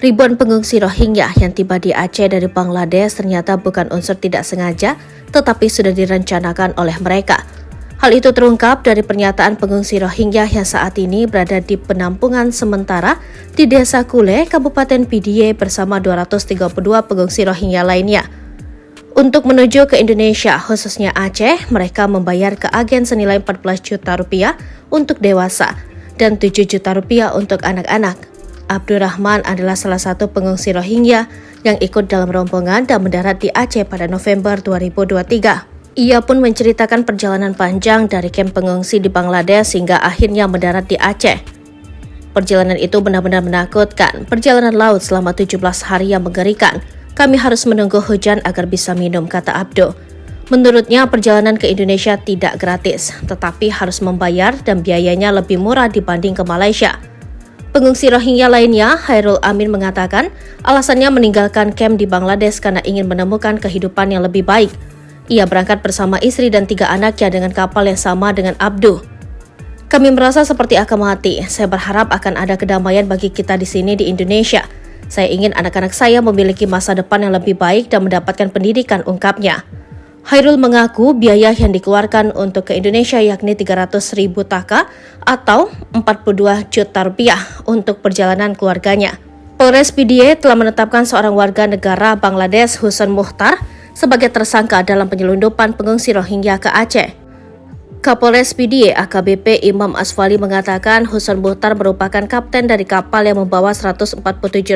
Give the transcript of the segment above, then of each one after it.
Ribuan pengungsi Rohingya yang tiba di Aceh dari Bangladesh ternyata bukan unsur tidak sengaja, tetapi sudah direncanakan oleh mereka. Hal itu terungkap dari pernyataan pengungsi Rohingya yang saat ini berada di penampungan sementara di Desa Kule, Kabupaten Pidie bersama 232 pengungsi Rohingya lainnya. Untuk menuju ke Indonesia, khususnya Aceh, mereka membayar ke agen senilai 14 juta rupiah untuk dewasa dan 7 juta rupiah untuk anak-anak. Abdurrahman adalah salah satu pengungsi Rohingya yang ikut dalam rombongan dan mendarat di Aceh pada November 2023. Ia pun menceritakan perjalanan panjang dari kamp pengungsi di Bangladesh hingga akhirnya mendarat di Aceh. Perjalanan itu benar-benar menakutkan. Perjalanan laut selama 17 hari yang mengerikan. Kami harus menunggu hujan agar bisa minum, kata Abdo. Menurutnya, perjalanan ke Indonesia tidak gratis, tetapi harus membayar dan biayanya lebih murah dibanding ke Malaysia. Pengungsi Rohingya lainnya, Hairul Amin mengatakan, alasannya meninggalkan kamp di Bangladesh karena ingin menemukan kehidupan yang lebih baik. Ia berangkat bersama istri dan 3 anaknya dengan kapal yang sama dengan Abdu. Kami merasa seperti akan mati. Saya berharap akan ada kedamaian bagi kita di sini di Indonesia. Saya ingin anak-anak saya memiliki masa depan yang lebih baik dan mendapatkan pendidikan, ungkapnya. Hairul mengaku biaya yang dikeluarkan untuk ke Indonesia yakni 300.000 taka atau 42 juta rupiah untuk perjalanan keluarganya. Polres Pidie telah menetapkan seorang warga negara Bangladesh, Husan Muhtar, sebagai tersangka dalam penyelundupan pengungsi Rohingya ke Aceh. Kapolres Pidie AKBP Imam Asfali mengatakan Husan Muhtar merupakan kapten dari kapal yang membawa 147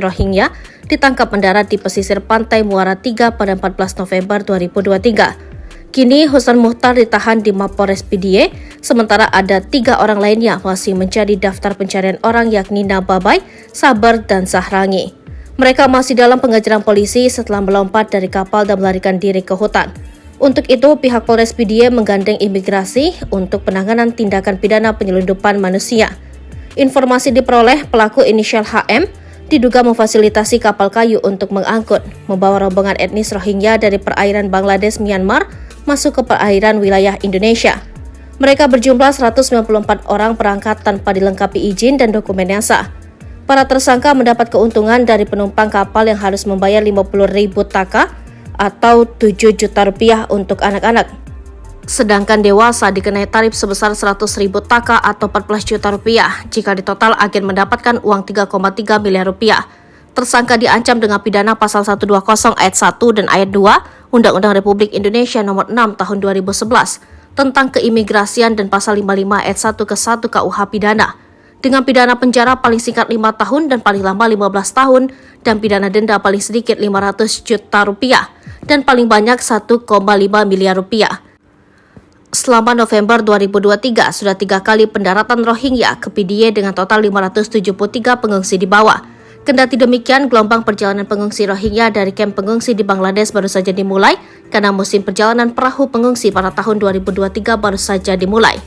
Rohingya ditangkap mendarat di pesisir pantai Muara 3 pada 14 November 2023. Kini Husan Muhtar ditahan di Mapolres Pidie, sementara ada 3 orang lainnya masih menjadi daftar pencarian orang yakni Nababai, Sabar, dan Sahrangi. Mereka masih dalam pengejaran polisi setelah melompat dari kapal dan melarikan diri ke hutan. Untuk itu, pihak Polres Pidie menggandeng imigrasi untuk penanganan tindakan pidana penyelundupan manusia. Informasi diperoleh pelaku inisial HM diduga memfasilitasi kapal kayu untuk mengangkut, membawa rombongan etnis Rohingya dari perairan Bangladesh, Myanmar, masuk ke perairan wilayah Indonesia. Mereka berjumlah 194 orang berangkat tanpa dilengkapi izin dan dokumen yang sah. Para tersangka mendapat keuntungan dari penumpang kapal yang harus membayar 50.000 taka atau 7 juta rupiah untuk anak-anak. Sedangkan dewasa dikenai tarif sebesar 100.000 taka atau 14 juta rupiah. Jika ditotal, agen mendapatkan uang 3,3 miliar rupiah. Tersangka diancam dengan pidana pasal 120 ayat 1 dan ayat 2 Undang-Undang Republik Indonesia nomor 6 tahun 2011 tentang keimigrasian dan pasal 55 ayat 1 ke 1 KUH pidana. Dengan pidana penjara paling singkat 5 tahun dan paling lama 15 tahun dan pidana denda paling sedikit 500 juta rupiah dan paling banyak 1,5 miliar rupiah. Selama November 2023, sudah 3 kali pendaratan Rohingya ke Pidie dengan total 573 pengungsi di bawah. Kendati demikian, gelombang perjalanan pengungsi Rohingya dari kamp pengungsi di Bangladesh baru saja dimulai karena musim perjalanan perahu pengungsi pada tahun 2023 baru saja dimulai.